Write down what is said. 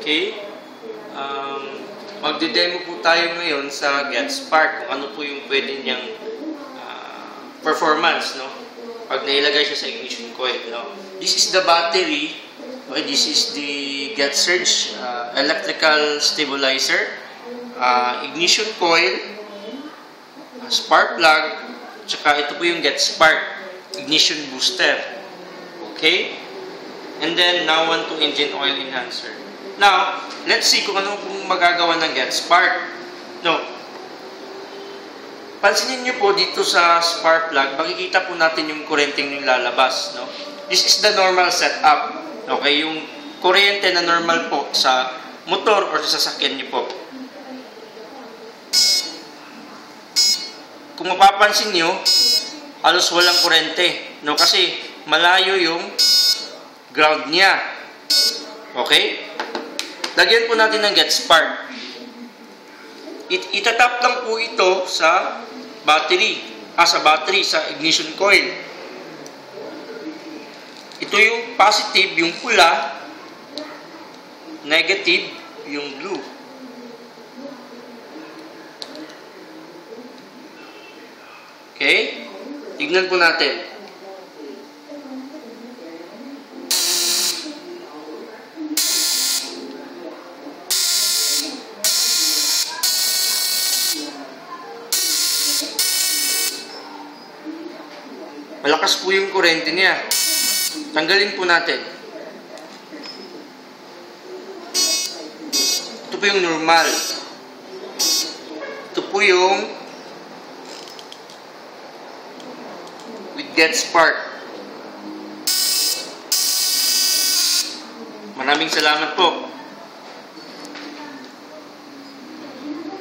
Okay? Magde-demo po tayo ngayon sa GetSpark kung ano po yung pwede niyang performance, no? Pag nailagay siya sa ignition coil, no? This is the battery. Okay, this is the GetSurge electrical stabilizer, ignition coil, spark plug, tsaka ito po yung GetSpark ignition booster. Okay? And then now on to engine oil enhancer. Now, let's see kung ano pong magagawa ng GetSpark. No. Pansinin nyo po dito sa spark plug, makikita po natin yung kuryenteng yung lalabas. No? This is the normal setup. Okay, yung kuryente na normal po sa motor or sa sasakyan nyo po. Kung mapapansin nyo, halos walang kuryente. No? Kasi malayo yung ground niya. Okay? Lagyan po natin ng GetSpark. Itatap lang po ito sa battery. Sa ignition coil. Ito yung positive, yung pula. Negative, yung blue. Okay? Tignan po natin. Malakas po yung kurente niya. Tanggalin po natin. Ito po yung normal. Ito po yung with GetSpark. Maraming salamat po.